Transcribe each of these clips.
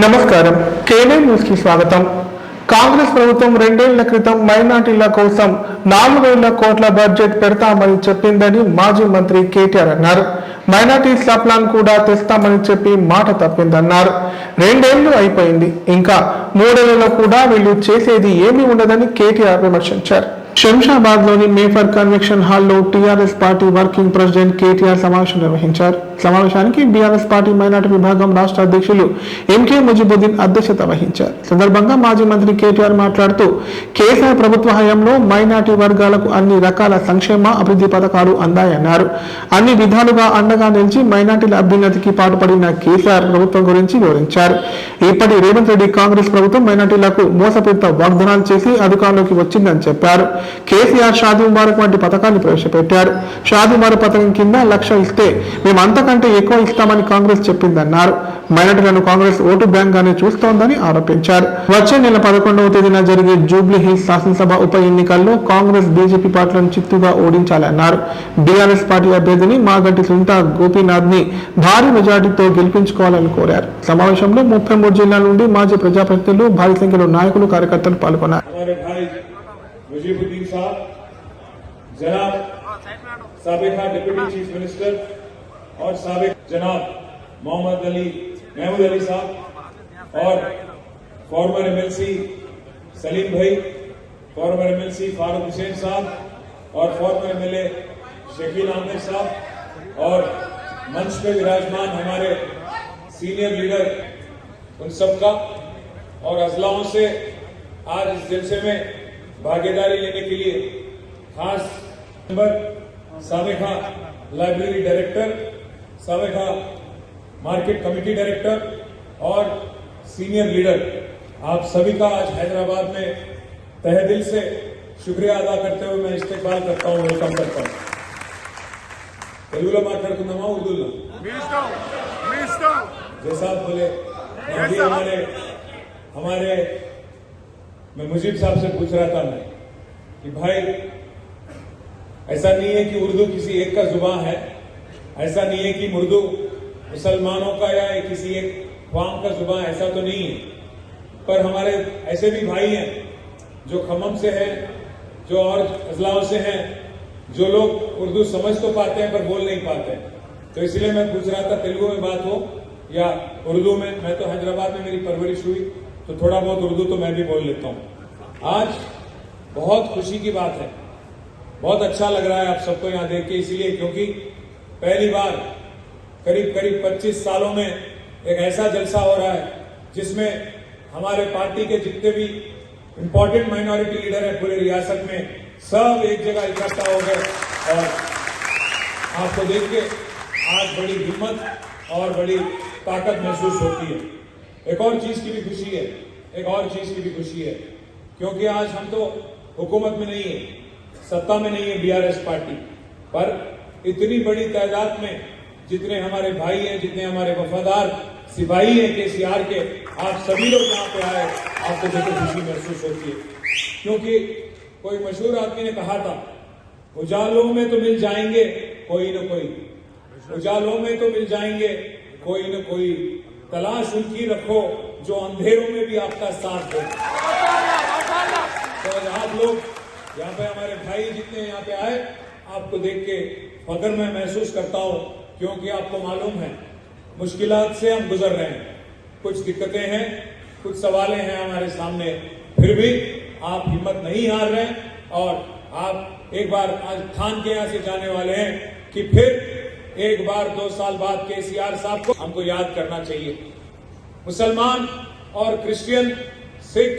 నమస్కారం కేనే న్యూస్ కి స్వాగతం. కాంగ్రెస్ ప్రభుత్వం 2 ఏళ్ల క్రితం మైనార్టీల కోసం 4,000 కోట్ల బడ్జెట్ పెడతామని చెప్పిందని మాజీ మంత్రి కేటీఆర్ అన్నారు. మైనార్టీ సబ్ ప్లాన్ కూడా తెస్తామని చెప్పి మాట తప్పిందన్నారు. 2 ఏళ్లు అయిపోయింది, ఇంకా 3 ఏళ్లలో కూడా వీళ్ళు చేసేది ఏమీ ఉండదని కేటీఆర్ విమర్శించారు. శంషాబాద్ లోని మేఫర్ కన్వెన్షన్ హాల్లో TRS party working president KTR సమావేశం నిర్వహించారు. సమావేశానికి బీఆర్ఎస్ పార్టీ మైనార్టీ విభాగం రాష్ట్ర అధ్యక్షులు ఎంకే ముజిబుద్దీన్ అధ్యక్షత వహించారు. సందర్భంగా మాజీ మంత్రి కేటీఆర్ మాట్లాడుతూ కేసీఆర్ ప్రభుత్వ హయాంలో మైనార్టీ వర్గాలకు అన్ని రకాల సంక్షేమ అభివృద్ధి పథకాలు అందాయన్నారు. అన్ని విధాలుగా అండగా నిలిచి మైనార్టీల అభ్యున్నతికి పాటుపడిన కేసీఆర్ ప్రభుత్వం గురించి వివరించారు. ఇప్పటి రేవంత్ రెడ్డి కాంగ్రెస్ ప్రభుత్వం మైనార్టీలకు మోసపూరిత వాగ్దానాలు చేసి అధికారంలోకి వచ్చిందని చెప్పారు. కేసీఆర్ షాదీ ముబారక్ వంటి పథకాన్ని ప్రవేశపెట్టారు. షాదీ ముబారక్ పథకం కింద 1,00,000 ఇస్తే మేము అంతకంటే ఎక్కువ ఇస్తామని కాంగ్రెస్ చెప్పిందన్నారు. మైనార్టీలను కాంగ్రెస్ ఓటు బ్యాంక్ గానే చూస్తోందని ఆరోపించారు. వచ్చే నెల 11వ తేదీన జరిగే జూబ్లీ హిల్స్ శాసనసభ ఉప ఎన్నికల్లో కాంగ్రెస్ బీజేపీ పార్టీలను చిత్తుగా ఓడించాలన్నారు. బీఆర్ఎస్ పార్టీ అభ్యర్థిని మాగంటి సునీతా గోపీనాథ్ ని భారీ మెజార్టీతో గెలిపించుకోవాలని కోరారు. సమావేశంలో 33 జిల్లాల నుండి మాజీ ప్రజాప్రతినిధులు, భారీ సంఖ్యలో నాయకులు, కార్యకర్తలు పాల్గొన్నారు. मुजीबुद्दीन साहब, जनाब साबिका डिप्टी चीफ मिनिस्टर और साबिक जनाब मोहम्मद महमूद अली साहब और फॉर्मर एमएलसी सलीम भाई, फॉर्मर एमएलसी फारूक हुसैन साहब और फॉर्मर एमएलए शकील आमिर साहब और मंच पे विराजमान हमारे सीनियर लीडर, उन सबका और अजलाओं से आज इस जलसे में भागीदारी लेने के लिए खास मेंबर, साबिका लाइब्रेरी डायरेक्टर, साबिका मार्केट कमेटी डायरेक्टर और सीनियर लीडर, आप सभी का आज हैदराबाद में तहे दिल से शुक्रिया अदा करते हुए मैं इस्तेकबाल करता हूँ, वेलकम करता हूँ. तेलुगुलो माట్లాడుకుందామా ఉర్దూలో? जैसा आप बोले हमारे मैं मुजीब साहब से पूछ रहा था मैं कि भाई ऐसा नहीं है कि उर्दू किसी एक का जुबान है, ऐसा नहीं है कि उर्दू मुसलमानों का या किसी एक कौम का जुबान, ऐसा तो नहीं है. पर हमारे ऐसे भी भाई हैं जो खम्मम से हैं, जो और अजलाओं से हैं, जो लोग उर्दू समझ तो पाते हैं पर बोल नहीं पाते हैं. तो इसलिए मैं पूछ रहा था तेलुगु में बात हो या उर्दू में. मैं तो हैदराबाद में मेरी परवरिश हुई तो थोड़ा बहुत उर्दू तो मैं भी बोल लेता हूँ. आज बहुत खुशी की बात है, बहुत अच्छा लग रहा है आप सबको यहाँ देख के, इसलिए क्योंकि पहली बार करीब 25 सालों में एक ऐसा जलसा हो रहा है जिसमें हमारे पार्टी के जितने भी इंपॉर्टेंट माइनॉरिटी लीडर हैं पूरे रियासत में सब एक जगह इकट्ठा हो गए. और आपको देख के आज बड़ी हिम्मत और बड़ी ताकत महसूस होती है. एक और चीज की भी खुशी है, क्योंकि आज हम तो हुकूमत में नहीं है, सत्ता में नहीं है बीआरएस पार्टी, पर इतनी बड़ी तादाद में जितने हमारे भाई हैं, जितने हमारे वफादार सिपाही हैं केसीआर के, आप सभी लोग यहाँ पे आए, आपको देखो खुशी महसूस होती है. क्योंकि कोई मशहूर आदमी ने कहा था, उजालों में तो मिल जाएंगे कोई न कोई, उजालों में तो मिल जाएंगे कोई न कोई, तलाश उनकी रखो जो अंधेरों में भी आपका साथ दे. तो आप लोग यहाँ पे हमारे भाई जितने यहाँ पे आए, आपको देख के फख्र मैं महसूस करता हूँ, क्योंकि आपको मालूम है मुश्किलात से हम गुजर रहे हैं, कुछ दिक्कतें हैं, कुछ सवालें हैं हमारे सामने, फिर भी आप हिम्मत नहीं हार रहे हैं और आप एक बार आज ठान के यहाँ से जाने वाले हैं कि फिर एक बार 2 साल बाद केसीआर साहब को हमको याद करना चाहिए. मुसलमान और क्रिश्चियन, सिख,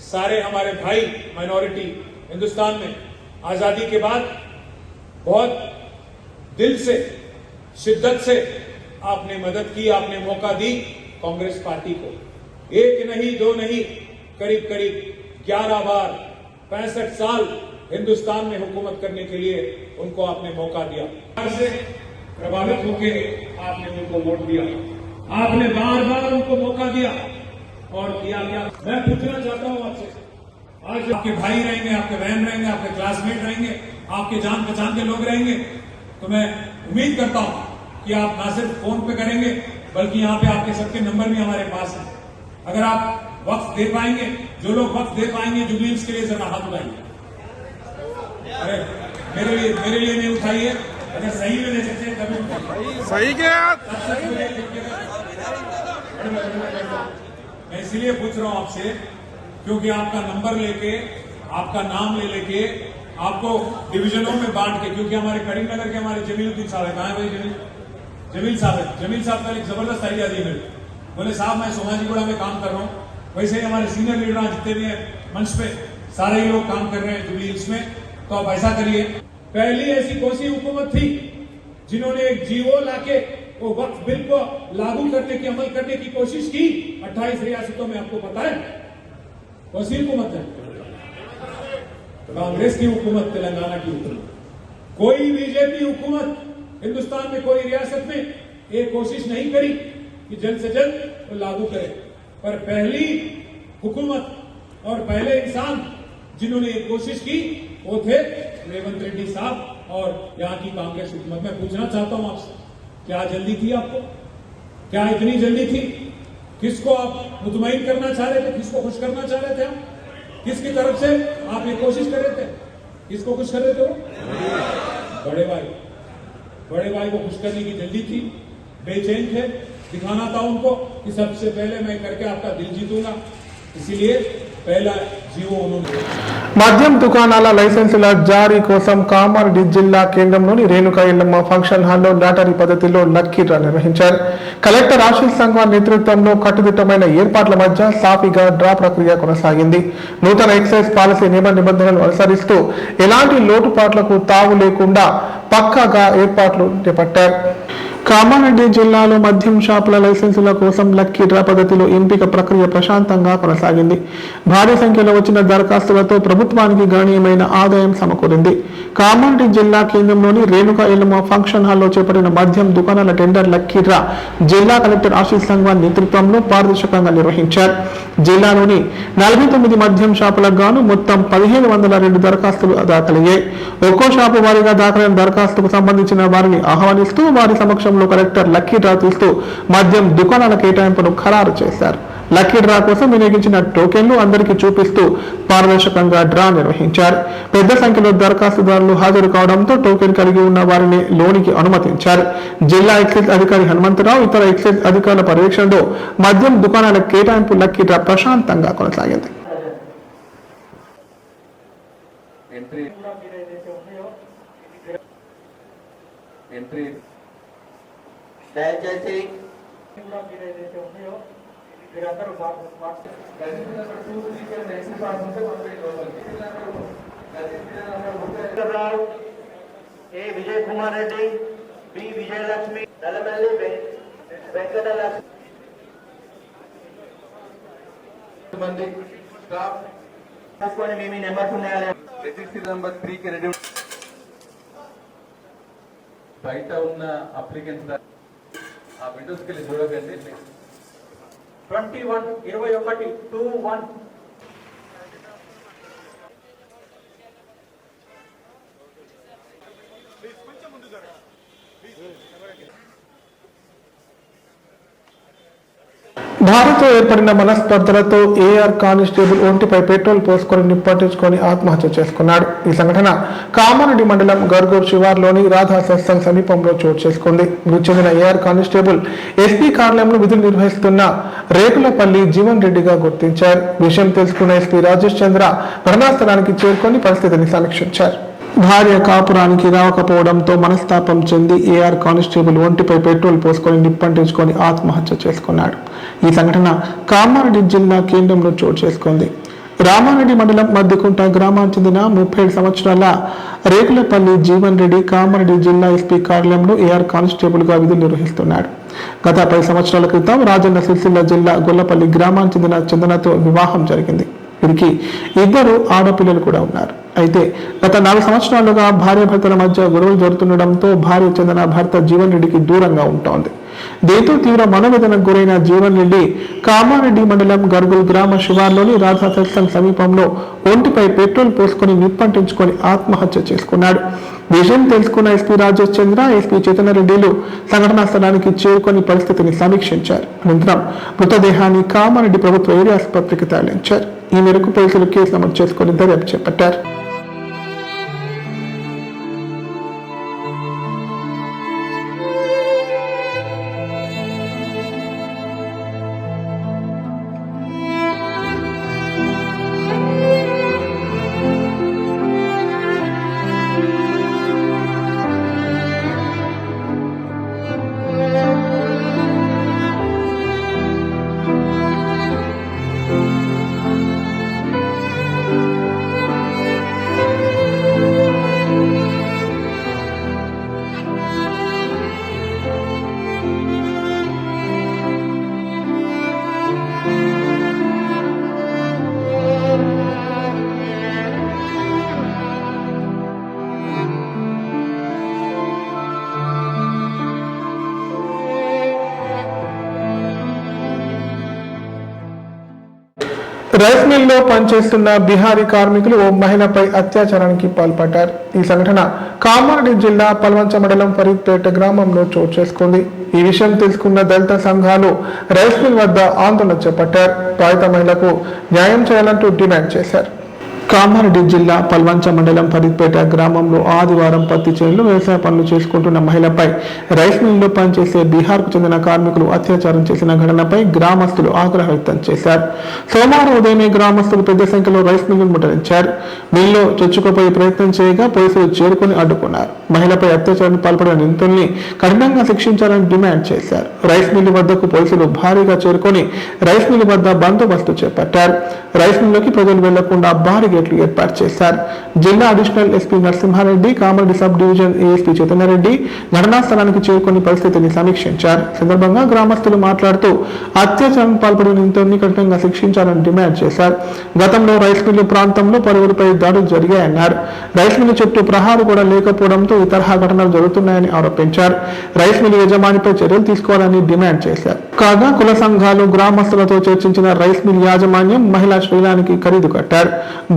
सारे हमारे भाई माइनॉरिटी हिंदुस्तान में आजादी के बाद बहुत दिल से, शिद्दत से आपने मदद की, आपने मौका दी कांग्रेस पार्टी को. 1 नहीं 2 नहीं, करीब 11 बार 65 साल हिंदुस्तान में हुकूमत करने के लिए उनको आपने मौका दिया. से प्रभावित होकर आपने उनको वोट दिया, आपने बार बार उनको मौका दिया और किया क्या. मैं पूछना चाहता हूं आपसे, आज आपके भाई रहेंगे, आपके बहन रहेंगे, आपके क्लासमेट रहेंगे, आपके जान पहचान के लोग रहेंगे, तो मैं उम्मीद करता हूं कि आप ना सिर्फ फोन पे करेंगे बल्कि यहाँ पे आपके सबके नंबर भी हमारे पास हैं. अगर आप वक्त दे पाएंगे, जो लोग वक्त दे पाएंगे जुबलीस के लिए जरा हाथ उठाइए। अरे मेरे लिए नहीं उठाइए, अगर सही में दे सकते हैं तभी उठाइए। सही क्या? मैं इसलिए पूछ रहा हूं आपसे क्योंकि आपका नंबर लेके, आपका नाम ले लेके, आपको डिवीजनों में बांट के, क्योंकि हमारे करीमनगर के हमारे जमीलुद्दीन साहब है, कहां है भाई जमील साहब है। जमील साहब का एक जबरदस्त आइडिया दिया मेरे, बोले साहब मैं सोमाजीगुड़ा में काम कर रहा हूं, वैसे ही हमारे सीनियर लीडर जितने भी हैं मंच पे सारे ही लोग काम कर रहे हैं जुबली हिल्स में, तो आप ऐसा करिए। पहली ऐसी कौन सी हुकूमत थी जिन्होंने एक जीवो लाके वो वक्फ बिल को लागू करने की, अमल करने की कोशिश की 28 रियासतों में? आपको पता है कौन सी हुकूमत है? कांग्रेस की हुकूमत, तेलंगाना की हुकूमत। कोई बीजेपी हुकूमत हिंदुस्तान में कोई रियासत में एक कोशिश नहीं करी कि जल्द से जल्द वो लागू करे। पर पहली हुकूमत और पहले इंसान जिन्होंने एक कोशिश की वो थे रेवंत रेड्डी साहब और यहाँ की कांग्रेस हुकूमत। मैं पूछना चाहता हूं आपसे, क्या जल्दी थी आपको? क्या इतनी जल्दी थी? किसको आप मुतमईन करना चाह रहे थे? किसको खुश करना चाह रहे थे आप? किसकी तरफ से आप ये कोशिश कर रहे थे? किसको खुश कर रहे थे? बड़े भाई को खुश करने की जल्दी थी, बेचैन थे, दिखाना था उनको कि सबसे पहले मैं करके आपका दिल जीतूंगा, इसीलिए पहला जीवो उन्होंने। మద్యం దుకాణాల లైసెన్సుల జారీ కోసం కామారెడ్డి జిల్లా కేంద్రంలోని రేణుకా ఎల్లమ్మ ఫంక్షన్ హాల్లో లాటరీ పద్ధతిలో లక్కీ డ్రా నిర్వహించారు. కలెక్టర్ ఆశీష్ సంఘ్వాన్ నేతృత్వంలో కట్టుదిట్టమైన ఏర్పాట్ల మధ్య సాఫీగా డ్రా ప్రక్రియ కొనసాగింది. నూతన ఎక్సైజ్ పాలసీ నియమ నిబంధనలు అనుసరిస్తూ ఎలాంటి లోటుపాట్లకు తావు లేకుండా పక్కాగా ఏర్పాట్లు చేపట్టారు. కామారెడ్డి జిల్లాలో మద్యం షాపుల లైసెన్సుల కోసం లక్కీ డ్రా పద్ధతిలో ఎంపిక ప్రక్రియ ప్రశాంతంగా కొనసాగింది. భారీ సంఖ్యలో వచ్చిన దరఖాస్తులతో ప్రభుత్వానికి గణనీయమైన ఆదాయం సమకూరింది. కామారెడ్డి జిల్లా కేంద్రంలోని రేణుకా ఎల్లమ్మ ఫంక్షన్ హాల్లో చేపట్టిన మద్యం దుకాణాల టెండర్ లక్కీ డ్రా జిల్లా కలెక్టర్ ఆశీష్ సంఘ్వాన్ నేతృత్వంలో పారదర్శకంగా నిర్వహించారు. జిల్లాలోని 49 మద్యం షాపులకు గాను మొత్తం 1502 దరఖాస్తులు దాఖలయ్యాయి. ఒక్కో షాపు వారీగా దాఖలైన దరఖాస్తుకు సంబంధించిన వారిని ఆహ్వానిస్తూ వారి సమక్షంలో కలెక్టర్ లక్కీ డ్రా తీస్తూ మద్యం దుకాణాల కేటాయింపును ఖరారు చేశారు. లక్కీ డ్రా కోసం వినియోగించిన టోకెన్లు అందరికీ చూపిస్తూ పారదర్శకంగా డ్రా నిర్వహించారు. పెద్ద సంఖ్యలో దరఖాస్తుదారులు హాజరు కావడంతో టోకెన్ కలిగి ఉన్న వారిని లోనికి అనుమతించారు. జిల్లా ఎక్సైజ్ అధికారి హనుమంతరావు ఇతర ఎక్సైజ్ అధికారుల పర్యవేక్షణలో మద్యం దుకాణాల కేటాయింపు లక్కీ డ్రా ప్రశాంతంగా కొనసాగింది. దయచేసి ఏ విజయ్ కుమార్ రెడ్డి, బి విజయలక్ష్మి, నల్లమల్లి వెంకటలక్ష్మి మేము నెంబర్స్ ఉన్నాయా? రిజిస్టర్ నెంబర్ 3 కి రెడీ. బయట ఉన్న అప్లికెంట్స్ ఆ విండోస్ కి వెళ్ళి చూడకండి. 21 భారత్తో ఏర్పడిన మనస్పర్ధలతో ఏఆర్ కానిస్టేబుల్ ఒంటిపై పెట్రోల్ పోసుకొని నిప్పంటించుకొని ఆత్మహత్య చేసుకున్నాడు. ఈ సంఘటన కామారెడ్డి మండలం గర్గూర్ శివార్లోని రాధా సత్సంగ్ సమీపంలో చోటు చేసుకుంది. మృతి చెందిన ఏఆర్ కానిస్టేబుల్ ఎస్పీ కార్యాలయంలో విధులు నిర్వహిస్తున్న రేకులపల్లి జీవన్ రెడ్డిగా గుర్తించారు. విషయం తెలుసుకున్న ఎస్పీ రాజేష్ చంద్ర ఘటనాస్థలానికి చేరుకొని పరిస్థితిని సమీక్షించారు. భార్య కాపురానికి రావకపోవడంతో మనస్తాపం చెంది ఏఆర్ కానిస్టేబుల్ ఒంటిపై పెట్రోల్ పోసుకొని నిప్పంటించుకొని ఆత్మహత్య చేసుకున్నాడు. ఈ సంఘటన కామారెడ్డి జిల్లా కేంద్రంలో చోటు చేసుకుంది. రామారెడ్డి మండలం మద్దికుంట గ్రామానికి చెందిన 37 సంవత్సరాల రేకులపల్లి జీవన్ రెడ్డి కామారెడ్డి జిల్లా ఎస్పీ కార్యాలయంలో ఏఆర్ కానిస్టేబుల్ గా విధులు నిర్వహిస్తున్నాడు. గత 10 సంవత్సరాల క్రితం రాజన్న సిరిసిల్ల జిల్లా గొల్లపల్లి గ్రామానికి చెందిన చందనతో వివాహం జరిగింది. వీరికి 2 ఆడపిల్లలు కూడా ఉన్నారు. అయితే గత 4 సంవత్సరాలుగా భార్యాభర్తల మధ్య గొడవలు జరుగుతుండటంతో భార్య చందన భర్త జీవన్ రెడ్డికి దూరంగా ఉంటోంది. దీంతో తీవ్ర మనోవేదనకు గురైన జీవన్ రెడ్డి కామారెడ్డి మండలం గర్గుల్ గ్రామ శివార్లోని రాధా సత్సంగ్ సమీపంలో ఒంటిపై పెట్రోల్ పోసుకొని నిప్పంటించుకొని ఆత్మహత్య చేసుకున్నాడు. విషయం తెలుసుకున్న ఎస్పీ రాజేష్ చంద్ర, ఎస్పీ చైతన్యరెడ్డిలు సంఘటనా స్థలానికి చేరుకొని పరిస్థితిని సమీక్షించారు. అనంతరం మృతదేహాన్ని కామారెడ్డి ప్రభుత్వ ఏరియా ఆసుపత్రికి తరలించారు. ఈ మేరకు పోలీసులు కేసు నమోదు చేసుకుని దర్యాప్తు చేపట్టారు. రైస్ మిల్లో పనిచేస్తున్న బిహారీ కార్మికులు ఓ మహిళపై అత్యాచారానికి పాల్పడ్డారు. ఈ సంఘటన కామారెడ్డి జిల్లా పల్వంచ మండలం ఫరీద్పేట గ్రామంలో చోటు చేసుకుంది. ఈ విషయం తెలుసుకున్న దళిత సంఘాలు రైస్ మిల్ వద్ద ఆందోళన చేపట్టారు. బాధిత మహిళకు న్యాయం చేయాలంటూ డిమాండ్ చేశారు. కామారెడ్డి జిల్లా పల్వంచ మండలం ఫరీద్పేట గ్రామంలో ఆదివారం పత్తి చేనులో వ్యవసాయ పనులు చేసుకుంటున్న మహిళపై రైస్ మిల్లో పనిచేసే బీహార్కు చెందిన కార్మికులు అత్యాచారం చేసిన ఘటనపై గ్రామస్తులు ఆగ్రహం వ్యక్తం చేశారు. సోమవారం ఉదయమే గ్రామస్తులు పెద్ద సంఖ్యలో రైస్ మిల్లును ముట్టడించారు. మిల్లో చొచ్చుకుపోయే ప్రయత్నం చేయగా పోలీసులు చేరుకుని అడ్డుకున్నారు. మహిళపై అత్యాచారానికి పాల్పడిన నిందితుల్ని కఠినంగా శిక్షించాలని డిమాండ్ చేశారు. రైస్ మిల్లు వద్దకు పోలీసులు భారీగా చేరుకొని రైస్ మిల్లు వద్ద బందోబస్తు చేపట్టారు. రైస్ మిల్లుకి ప్రజలు వెళ్లకుండా భారీ గేట్లు ఏర్పాటు చేశారు. జిల్లా additional SP Narasimha Reddy, Kamareddy sub division ASP Chaitanya Reddy ఘటనా స్థలానికి చేరుకొని పరిస్థితిని సమీక్షించారు. సందర్భంగా గ్రామస్తులు మాట్లాడుతూ అత్యాచారానికి పాల్పడిన నిందితుల్ని కఠినంగా శిక్షించాలని డిమాండ్ చేశారు. గతంలో రైస్ మిల్లు ప్రాంతంలో పలువురిపై దాడులు జరిగాయన్నారు. రైస్ మిల్లు చుట్టూ ప్రహారు కూడా లేకపోవడంతో ఈ తరహా ఘటనలు జరుగుతున్నాయని ఆరోపించారు. రైస్ మిల్లు యజమానిపై చర్యలు తీసుకోవాలని డిమాండ్ చేశారు. కాగా కుల సంఘాలు గ్రామస్తులతో చర్చించిన రైస్ మిల్ యాజమాన్యం మహిళా శ్రీలానికి ఖరీదు కట్టారు.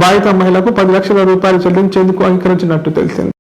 బాధిత మహిళకు 10 లక్షల రూపాయలు చెల్లించేందుకు అంగీకరించినట్టు తెలిసింది.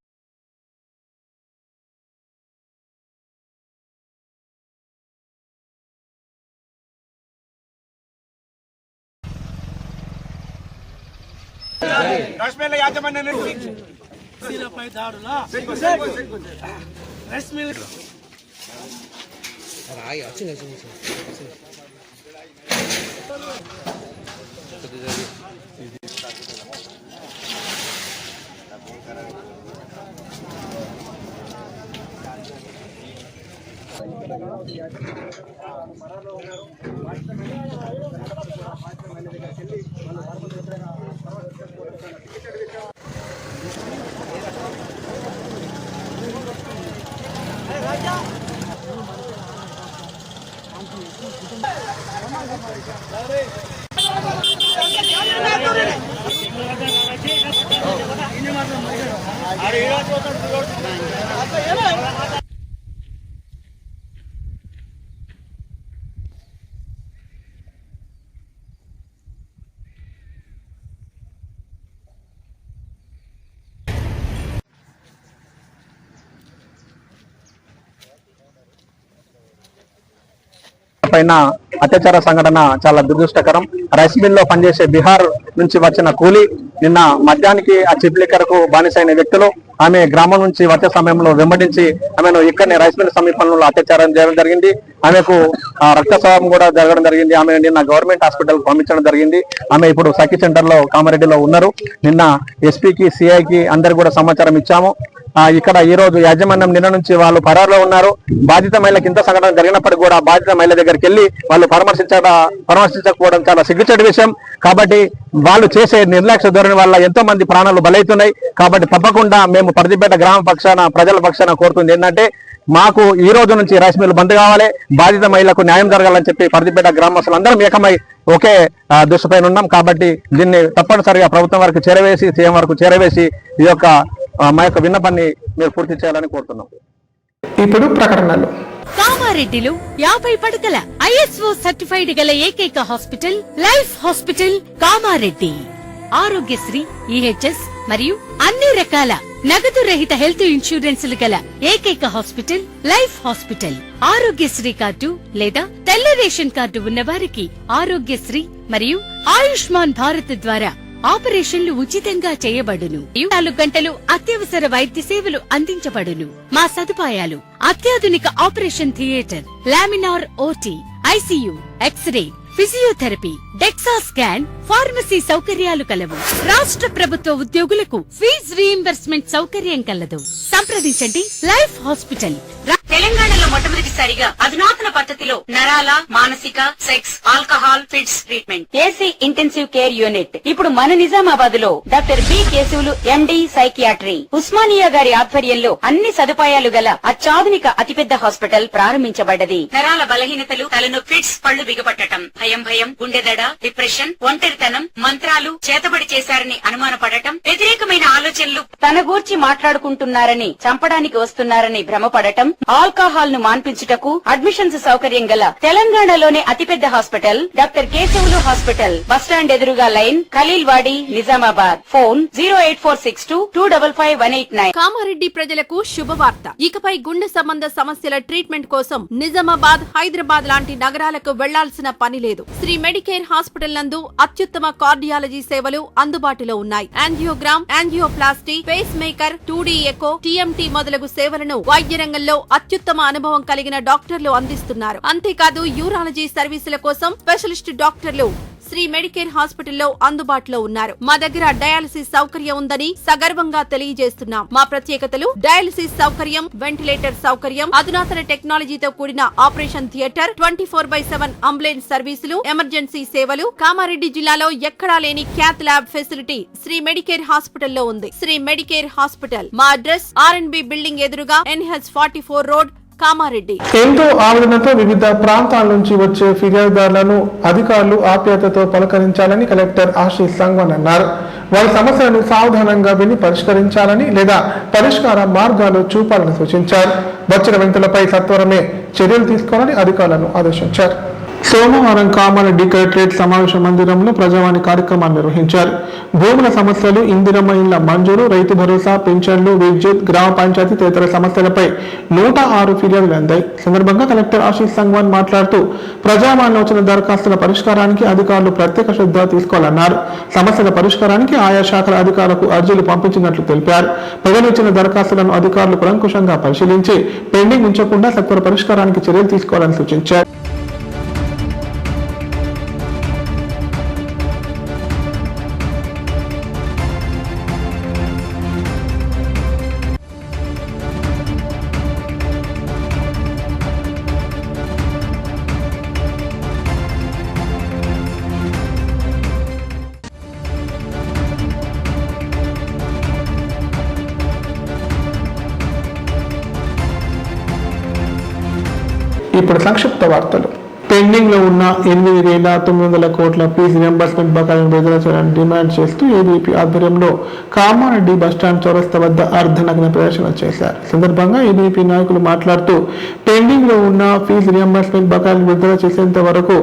పైన అత్యాచార సంఘటన చాలా దురదృష్టకరం. రైస్ మిల్ లో పనిచేసే బీహార్ నుంచి వచ్చిన కూలీ నిన్న మధ్యాహ్నానికి ఆ చిప్ లిక్కర్కు బానిసైన వ్యక్తులు ఆమె గ్రామం నుంచి వచ్చే సమయంలో వెంబడించి ఆమెను ఇక్కడనే రైస్ మిల్ సమీపంలో అత్యాచారం చేయడం జరిగింది. ఆమెకు రక్తస్రావం కూడా జరగడం జరిగింది. ఆమె నిన్న గవర్నమెంట్ హాస్పిటల్ పంపించడం జరిగింది. ఆమె ఇప్పుడు సఖీ సెంటర్ లో కామారెడ్డిలో ఉన్నారు. నిన్న ఎస్పీకి, సిఐకి అందరు కూడా సమాచారం ఇచ్చాము. ఇక్కడ ఈ రోజు యాజమాన్యం నిన్న నుంచి వాళ్ళు పరారులో ఉన్నారు. బాధిత మహిళకి ఇంత సంఘటన జరిగినప్పటికీ కూడా బాధిత మహిళ దగ్గరికి వెళ్ళి వాళ్ళు పరామర్శించకపోవడం చాలా సిగ్గుచేటు విషయం. కాబట్టి వాళ్ళు చేసే నిర్లక్ష్య ధోరణి వల్ల ఎంతో మంది ప్రాణాలు బలవుతున్నాయి. కాబట్టి తప్పకుండా మేము ఫరీద్పేట గ్రామ పక్షాన, ప్రజల పక్షాన కోరుతుంది ఏంటంటే మాకు ఈ రోజు నుంచి రైస్ మిల్ బంద్ కావాలి, బాధిత మహిళలకు న్యాయం జరగాలని చెప్పి ఫరీద్పేట గ్రామస్తులందరం ఏకమై ఒకే దృష్టిపైన ఉన్నాం. కాబట్టి దీన్ని తప్పనిసరిగా ప్రభుత్వం వరకు చేరవేసి, సీఎం వరకు చేరవేసి ఈ యొక్క మా యొక్క విన్నపాన్ని మీరు పూర్తి చేయాలని కోరుతున్నాం. ఇప్పుడు ప్రకటనలు. కామారెడ్డిలో 50 పడకల ISO సర్టిఫైడ్ గల ఏకైక hospital life hospital Kamareddy. Aarogyasri, EHS, మరియు అన్ని రకాల నగదు రహిత హెల్త్ ఇన్సూరెన్సులు గల ఏకైక hospital life hospital. Aarogyasri card లేదా తెల్ల రేషన్ కార్డు ఉన్న వారికి ఆరోగ్యశ్రీ మరియు ఆయుష్మాన్ భారత్ ద్వారా ఆపరేషన్లు ఉచితంగా చేయబడును. 24 గంటలు అత్యవసర వైద్య సేవలు అందించబడును. మా సదుపాయాలు: అత్యాధునిక operation theatre, laminar OT, ICU, X-ray, physiotherapy, DEXA scan, pharmacy సౌకర్యాలు కలవు. రాష్ట్ర ప్రభుత్వ ఉద్యోగులకు ఫీజు రీయింబర్స్మెంట్ సౌకర్యం కలదు. సంప్రదించండి లైఫ్ హాస్పిటల్. తెలంగాణలో మొట్టమొదటిసారిగా అధునాతన పద్ధతిలో నరాల, మానసిక, sex, alcohol, fits treatment, AC intensive care unit ఇప్పుడు మన నిజామాబాద్ లో doctor B Keshavulu MD psychiatry, Osmania గారి ఆధ్వర్యంలో అన్ని సదుపాయాలు గల అత్యాధునిక అతిపెద్ద హాస్పిటల్ ప్రారంభించబడ్డది. నరాల బలహీనతలు, తలనొప్పి, ఫిట్స్, పళ్లు బిగపట్టడం, భయం, గుండెదడ, డిప్రెషన్, ఒంటరితనం, మంత్రాలు చేతబడి చేశారని అనుమానపడటం, వ్యతిరేకమైన ఆలోచనలు, తన గూర్చి మాట్లాడుకుంటున్నారని, చంపడానికి వస్తున్నారని భ్రమపడటం, ఆల్కహాల్ ను మాన్పించుటకు అడ్మిషన్స్ సౌకర్యం గల తెలంగాణలోనే అతిపెద్ద hospital doctor Keshavulu hospital. Bus stand ఎదురుగా లైన్, ఖలీల్వాడి, నిజామాబాద్. ఫోన్ 08462255189. కామారెడ్డి ప్రజలకు శుభవార్త. ఇకపై గుండె సంబంధ సమస్యల ట్రీట్మెంట్ కోసం నిజామాబాద్, హైదరాబాద్ లాంటి నగరాలకు వెళ్లాల్సిన పని లేదు. శ్రీ మెడికేర్ హాస్పిటల్ నందు అత్యుత్తమ కార్డియాలజీ సేవలు అందుబాటులో ఉన్నాయి. Angiogram, angioplasty, pacemaker, 2D echo, TMT మొదలగు సేవలను వైద్య రంగంలో అత్యుత్తమ అనుభవం కలిగిన డాక్టర్లు అందిస్తున్నారు. అంతేకాదు యూరాలజీ సర్వీసుల కోసం స్పెషలిస్ట్ డాక్టర్లు శ్రీ మెడికేర్ హాస్పిటల్లో అందుబాటులో ఉన్నారు. మా దగ్గర డయాలసిస్ సౌకర్యం ఉందని సగర్వంగా తెలియజేస్తున్నాం. మా ప్రత్యేకతలు: డయాలసిస్ సౌకర్యం, వెంటిలేటర్ సౌకర్యం, అధునాతన టెక్నాలజీతో కూడిన ఆపరేషన్ థియేటర్, 24/7 అంబులెన్స్ సర్వీసులు, ఎమర్జెన్సీ సేవలు. కామారెడ్డి జిల్లాలో ఎక్కడా లేని cath lab facility Sri Medicare హాస్పిటల్లో ఉంది. Sri Medicare hospital. మా అడ్రస్ R&B బిల్డింగ్ ఎదురుగా NH44 రోడ్, కామారెడ్డి. ఎంతో ఆవేదనతో వివిధ ప్రాంతాల నుంచి వచ్చే ఫిర్యాదుదారులను అధికారులు ఆప్యాయతతో పలకరించాలని కలెక్టర్ ఆశీష్ సంగ్వాన్ అన్నారు. వారి సమస్యలను సావధానంగా విని పరిష్కరించాలని లేదా పరిష్కార మార్గాలు చూపాలని సూచించారు. వచ్చిన వ్యక్తులపై సత్వరమే చర్యలు తీసుకోవాలని అధికారులను ఆదేశించారు. సోమవారం కామారెడ్డి కలెక్టరేట్ సమావేశ మందిరంలో ప్రజావాణి కార్యక్రమాన్ని నిర్వహించారు. భూముల సమస్యలు, ఇందిరమ్మ ఇండ్ల మంజూరు, రైతు భరోసా, పింఛన్లు, విద్యుత్, గ్రామ పంచాయతీ తదితర సమస్యలపై 106 ఫిర్యాదులు అందాయి. సందర్భంగా కలెక్టర్ ఆశీష్ సంగ్వాన్ మాట్లాడుతూ ప్రజావాణిలో వచ్చిన దరఖాస్తుల పరిష్కారానికి అధికారులు ప్రత్యేక శ్రద్ధ తీసుకోవాలన్నారు. సమస్యల పరిష్కారానికి ఆయా శాఖల అధికారులకు అర్జీలు పంపించినట్లు తెలిపారు. ప్రజలు ఇచ్చిన దరఖాస్తులను అధికారులు కూలంకషంగా పరిశీలించి పెండింగ్ ఉంచకుండా సత్వర పరిష్కారానికి చర్యలు తీసుకోవాలని సూచించారు. ఇప్పుడు సంక్షిప్త వార్తలు. పెండింగ్ లో ఉన్న 8,900 కోట్ల ఫీజు రియంబర్స్మెంట్ బకాయిలను విడుదల చేయాలని డిమాండ్ చేస్తూ ఏబీపీ ఆధ్వర్యంలో కామారెడ్డి బస్టాండ్ చౌరస్తా వద్ద అర్ధనగ్న ప్రదర్శన చేశారు. సందర్భంగా ఏబీపీ నాయకులు మాట్లాడుతూ పెండింగ్ లో ఉన్న ఫీజు రియంబర్స్మెంట్ బకాయిలను విడుదల చేసేంత వరకు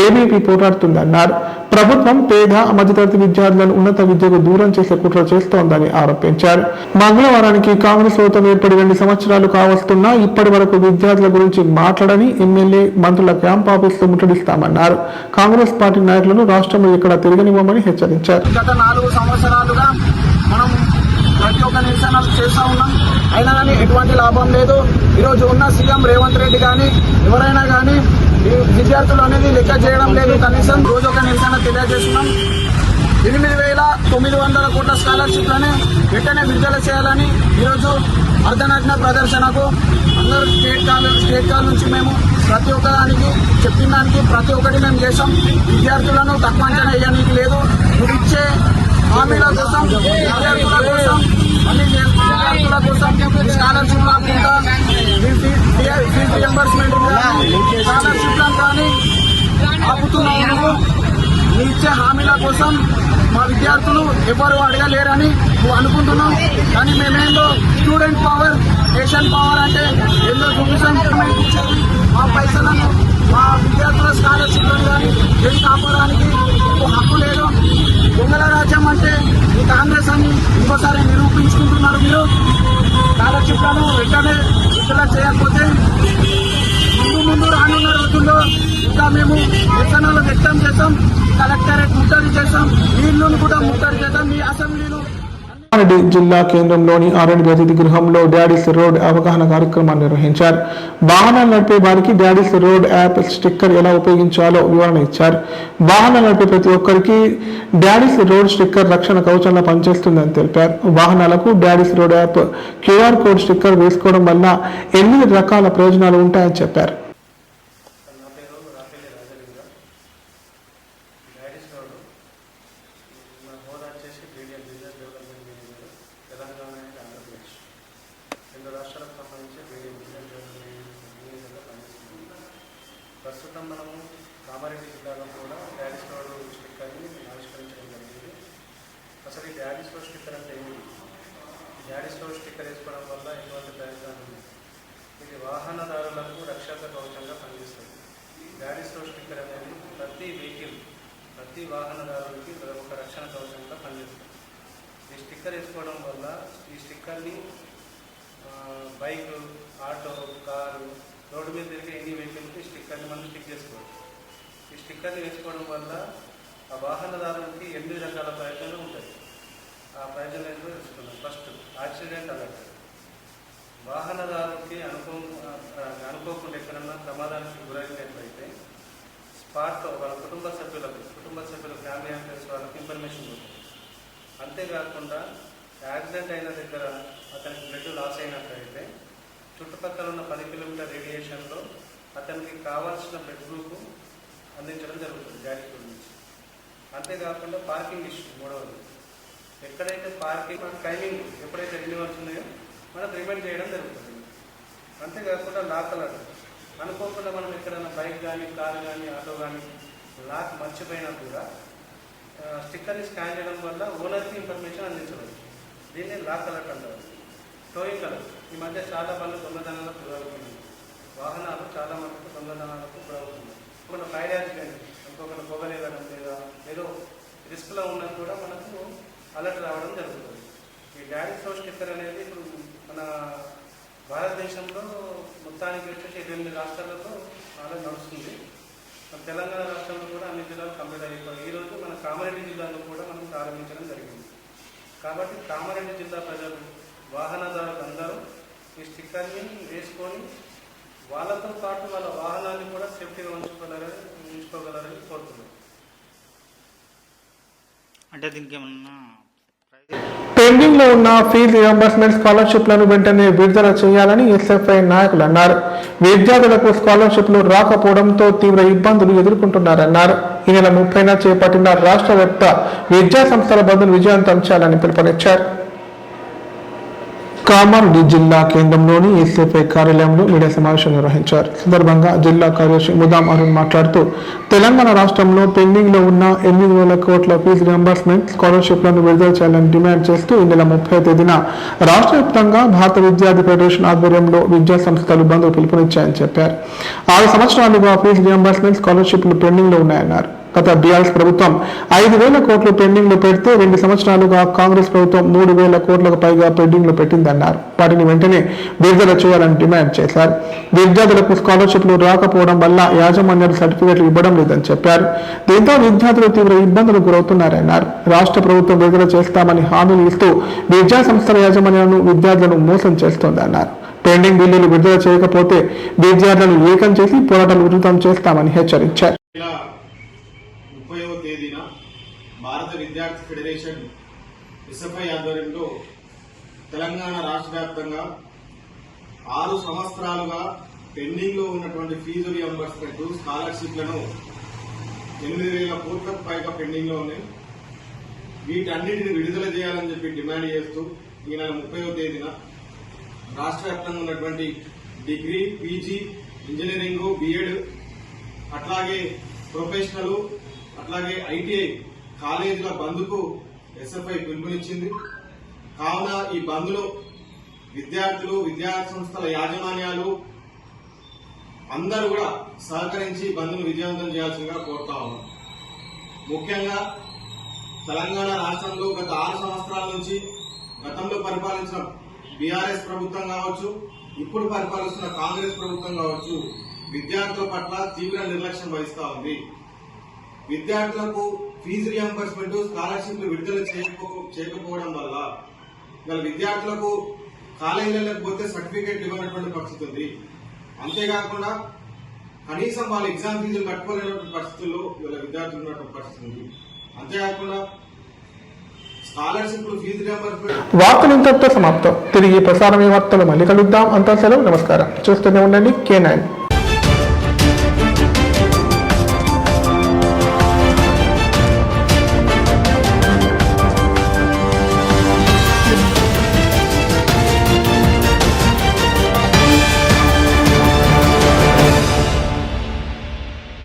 ఏబీపీ పోరాడుతుందన్నారు. ప్రభుత్వం పేద మధ్యతరగతి విద్యార్థులను ఉన్నత విద్యకు దూరం చేసే కుట్ర చేస్తోందని ఆరోపించారు. మంగళవారానికి కాంగ్రెస్ ప్రభుత్వం ఏర్పడి 2 సంవత్సరాలు కావస్తున్నా ఇప్పటి వరకు విద్యార్థుల గురించి మాట్లాడని ఎమ్మెల్యే, మంత్రుల క్యాంప్ ఆఫీసులు ముట్టడిస్తామన్నారు. కాంగ్రెస్ పార్టీ నాయకులను రాష్ట్రంలో ఎక్కడ తిరగనివ్వమని హెచ్చరించారు. గత 4 సంవత్సరాలుగా మనం ప్రతి ఒక్క నిరసనలు చేస్తూ ఉన్నాం. అయినా కానీ ఎటువంటి లాభం లేదు. ఈరోజు ఉన్న సీఎం రేవంత్ రెడ్డి కానీ ఎవరైనా కానీ విద్యార్థులు అనేది లెక్క చేయడం లేదు. కనీసం రోజు ఒక నిరసన తెలియజేస్తున్నాం. 8,900 కోట్ల స్కాలర్షిప్లని వెంటనే విడుదల చేయాలని ఈరోజు అర్ధనగ్న ప్రదర్శనకు అందరూ స్టేట్ కాల్ నుంచి మేము ప్రతి ఒక్కదానికి చెప్పిన దానికి ప్రతి ఒక్కటి మేము చేసాం. విద్యార్థులను తక్కువ అంచనా వేయడానికి లేదు. మీరు ఇచ్చే హామీల కోసం, విద్యార్థుల కోసం, విద్యార్థుల కోసం స్కాలర్షిప్ రాకుండా ఫీజు రియంబర్స్మెంట్ స్కాలర్షిప్లను కానీ ఆపుతున్నాము. మీరు ఇచ్చే హామీల కోసం మా విద్యార్థులు ఎవరు అడగలేరని అనుకుంటున్నాం. కానీ మేమేందో స్టూడెంట్ పవర్, నేషన్ పవర్ అంటే ఏందో చూపిస్తాం. మా పైసలను, మా విద్యార్థుల స్కాలర్షిప్లను కానీ వెళ్ళి కాపాడడానికి హక్కు లేదు. దొంగల రాజ్యం అంటే ఈ కాంగ్రెస్ అని ఇంకోసారి నిరూపించుకుంటున్నారు. మీరు స్కాలర్షిప్లను వెంటనే విడుదల చేయకపోతే ముందు రానున్న రోజుల్లో ఇంకా మేము నిరసనలు వ్యక్తం చేస్తాం. కలెక్టరేట్ ముట్టడి చేస్తాం, నీళ్లను కూడా ముట్టడి చేస్తాం. మీ అసెంబ్లీలు రంగారెడ్డి జిల్లా కేంద్రంలోని ఆర్ఎండ్బి అతిథి గృహంలో డాడీస్ రోడ్ అవగాహన కార్యక్రమాన్ని నిర్వహించారు. వాహనాలు నడిపే వారికి డాడీస్ రోడ్ యాప్ స్టిక్కర్ ఎలా ఉపయోగించాలో వివరణ ఇచ్చారు. వాహనాలు నడిపే ప్రతి ఒక్కరికి డాడీస్ రోడ్ స్టిక్కర్ రక్షణ కవచంలా పనిచేస్తుందని తెలిపారు. వాహనాలకు Daddy's Road app QR code sticker వేసుకోవడం వల్ల 8 రకాల ప్రయోజనాలు ఉంటాయని చెప్పారు. ప్రస్తుతం మనము కామారెడ్డి జిల్లాలో కూడా డాడీస్ రోడ్ స్టిక్కర్ని ఆవిష్కరించడం జరిగింది. అసలు ఈ డాడీస్ రోడ్ స్టిక్కర్ అంటే ఏమిటి? డాడీస్ రోడ్ స్టిక్కర్ వేసుకోవడం వల్ల ఎటువంటి ప్రయోజనాలు ఉన్నాయి? ఇది వాహనదారులకు రక్షక కవచంగా పనిచేస్తుంది. డాడీస్ రోడ్ స్టిక్కర్ అనేది ప్రతి వెహికల్, ప్రతి వాహనదారునికి ఒక రక్షణ కవచంగా పనిచేస్తుంది. ఈ స్టిక్కర్ వేసుకోవడం వల్ల ఈ స్టిక్కర్ని బైక్, ఆటో, కారు, రోడ్డు మీద తిరిగే ఎన్ని వెహికల్కి స్టిక్కర్ని మనం స్టిక్ చేసుకోవచ్చు. ఈ స్టిక్కర్ని వేసుకోవడం వల్ల ఆ వాహనదారునికి 8 రకాల ప్రయోజనాలు ఉంటాయి. ఆ ప్రయోజనాలు ఏంటో తెలుసుకున్నాం. First, accident alert. వాహనదారునికి అనుకోకుండా ఎక్కడన్నా ప్రమాదానికి గురైనట్లయితే స్పాట్లో వాళ్ళ కుటుంబ సభ్యులకు ఫ్యామిలీ మెంబర్స్ వాళ్ళకి ఇన్ఫర్మేషన్ ఉంటుంది. అంతేకాకుండా యాక్సిడెంట్ అయిన దగ్గర అతనికి బ్లడ్ లాస్ అయినట్లయితే చుట్టుపక్కల ఉన్న 10 కిలోమీటర్ రేడియేషన్లో అతనికి కావాల్సిన బ్లడ్ గ్రూప్ అందించడం జరుగుతుంది డాడీ రోడ్ నుంచి. అంతేకాకుండా పార్కింగ్ ఇష్యూ మూడవది. ఎక్కడైతే పార్కింగ్ టైమింగ్ ఎప్పుడైతే రెన్యూవల్స్ ఉన్నాయో మనం రిమైండ్ చేయడం జరుగుతుంది. అంతేకాకుండా లాక్ అలర్ట్. అనుకోకుండా మనం ఎక్కడైనా బైక్ కానీ, కారు కానీ, ఆటో కానీ లాక్ మర్చిపోయినా కూడా స్టిక్కర్ని స్కాన్ చేయడం వల్ల ఓనర్కి ఇన్ఫర్మేషన్ అందించవచ్చు. దీన్ని లాక్ అలర్ట్ అంటారు. Toeing alert. ఈ మధ్య చాలా పనులు దొంగతనాలకు గురవుతున్నాయి. వాహనాలు చాలా మటుకు దొంగతనాలకు గురవుతున్నాయి. కొన్ని ఫైర్ యాక్సిడెంట్, ఇంకొకటి పొగలేదడం లేదా ఏదో రిస్క్లో ఉన్నా కూడా మనకు అలర్ట్ రావడం జరుగుతుంది. ఈ డాడీస్ రోడ్ స్టిక్కర్ అనేది ఇప్పుడు మన భారతదేశంలో మొత్తానికి వచ్చేసి 8 రాష్ట్రాలలో చాలా నడుస్తుంది. మన తెలంగాణ రాష్ట్రంలో కూడా అన్ని జిల్లాలు కంప్లీట్ అయిపోయి ఈరోజు మన కామారెడ్డి జిల్లాలో కూడా మనం ప్రారంభించడం జరిగింది. కాబట్టి కామారెడ్డి జిల్లా ప్రజలు, వాహనదారులు అందరూ ఈ స్టిక్కర్ని వేసుకొని వాళ్ళతో పాటు వాళ్ళ వాహనాన్ని కూడా సేఫ్టీగా ఉంచుకోగలరని కోరుతున్నాం. అంటే దీనికి ఏమన్నా పెండింగ్ లో ఉన్న ఫీజు రియంబర్స్మెంట్ స్కాలర్షిప్లను వెంటనే విడుదల చేయాలని ఎస్ఎఫ్ఐ నాయకులు అన్నారు. విద్యార్థులకు స్కాలర్షిప్లు రాకపోవడంతో తీవ్ర ఇబ్బందులు ఎదుర్కొంటున్నారన్నారు. ఈ నెల 30న చేపట్టిన రాష్ట్ర వ్యాప్త విద్యా సంస్థల బంద్ను విజయవంతం చేయాలని పిలుపునిచ్చారు. కామారెడ్డి జిల్లా కేంద్రంలోని ఎస్ఎఫ్ఐ కార్యాలయంలో మీడియా సమావేశం నిర్వహించారు. సందర్భంగా జిల్లా కార్యదర్శి ముదాం అరుణ్ మాట్లాడుతూ తెలంగాణ రాష్ట్రంలో పెండింగ్ లో ఉన్న 8,000 కోట్ల ఫీజు రియంబర్స్మెంట్ స్కాలర్షిప్లను విడుదల చేయాలని డిమాండ్ చేస్తూ ఈ నెల 30వ తేదీన రాష్ట్ర వ్యాప్తంగా భారత విద్యార్థి ఫెడరేషన్ ఆధ్వర్యంలో విద్యా సంస్థలు బంద్ పిలుపునిచ్చాయని చెప్పారు. 6 సంవత్సరాలుగా ఫీజు రియంబర్స్మెంట్ స్కాలర్షిప్లు పెండింగ్ లో ఉన్నాయన్నారు. గత బీఆర్ఎస్ ప్రభుత్వం 5,000 కోట్లు పెండింగ్ లో పెడితే 2 సంవత్సరాలుగా కాంగ్రెస్ ప్రభుత్వం 3,000 కోట్లకు పైగా పెండింగ్ లో పెట్టిందన్నారు. వాటిని వెంటనే విడుదల చేయాలని డిమాండ్ చేశారు. విద్యార్థులకు స్కాలర్షిప్లు రాకపోవడం వల్ల యాజమాన్యాలు సర్టిఫికెట్లు ఇవ్వడం లేదని చెప్పారు. దీంతో విద్యార్థులు తీవ్ర ఇబ్బందులకు గురవుతున్నారన్నారు. రాష్ట్ర ప్రభుత్వం విడుదల చేస్తామని హామీలు ఇస్తూ విద్యా సంస్థల యాజమాన్యాలను, విద్యార్థులను మోసం చేస్తోందన్నారు. పెండింగ్ బిల్లులు విడుదల చేయకపోతే విద్యార్థులను ఏకం చేసి పోరాటాలు ఉధృతం చేస్తామని హెచ్చరించారు. 30వ తేదీన భారత విద్యార్థి ఫెడరేషన్ ఎస్ఎఫ్ఐ ఆధ్వర్యంలో తెలంగాణ రాష్ట్ర వ్యాప్తంగా 6 సంవత్సరాలుగా పెండింగ్ లో ఉన్నటువంటి ఫీజు రియంబర్స్మెంట్ స్కాలర్షిప్లను 8,000 కోట్లకు పైగా పెండింగ్ లో ఉన్నాయి. వీటన్నిటిని విడుదల చేయాలని చెప్పి డిమాండ్ చేస్తూ ఈ నెల 30వ తేదీన రాష్ట్ర వ్యాప్తంగా ఉన్నటువంటి డిగ్రీ, పీజీ, ఇంజనీరింగ్, బిఎడ్, అట్లాగే ప్రొఫెషనల్, అట్లాగే ఐటీఐ కాలేజీల బంద్కు ఎస్ఎఫ్ఐ పిలుపునిచ్చింది. కావున ఈ బంద్లో విద్యార్థులు, విద్యా సంస్థల యాజమాన్యాలు అందరూ కూడా సహకరించి బంద్ను విజయవంతం చేయాల్సిందిగా కోరుతా ఉన్నాం. ముఖ్యంగా తెలంగాణ రాష్ట్రంలో గత 6 సంవత్సరాల నుంచి గతంలో పరిపాలించిన బీఆర్ఎస్ ప్రభుత్వం కావచ్చు, ఇప్పుడు పరిపాలిస్తున్న కాంగ్రెస్ ప్రభుత్వం కావచ్చు, విద్యార్థుల పట్ల తీవ్ర నిర్లక్ష్యం వహిస్తా ఉంది. విద్యార్థులకు ఫీజు రియంబర్స్మెంట్, స్కాలర్షిప్లు విడుదల చేయకపోవడం వల్ల ఇవాళ విద్యార్థులకు కాలేజీలకు పోతే సర్టిఫికేట్ ఇవ్వనటువంటి పరిస్థితి ఉంది. అంతేకాకుండా కనీసం వాళ్ళ ఎగ్జామ్ ఫీజులు కట్టుకోలేనటువంటి పరిస్థితుల్లో ఇవాళ విద్యార్థులు ఉన్నటువంటి పరిస్థితి ఉంది. అంతేకాకుండా స్కాలర్షిప్లు, ఫీజు రియంబర్స్మెంట్. వార్తలు ఇంతటితో సమాప్తం. తిరిగి ప్రసారమే వార్తలు మళ్ళీ కలుద్దాం. అంతా సెలవు, నమస్కారం. చూస్తూనే ఉండండి K9.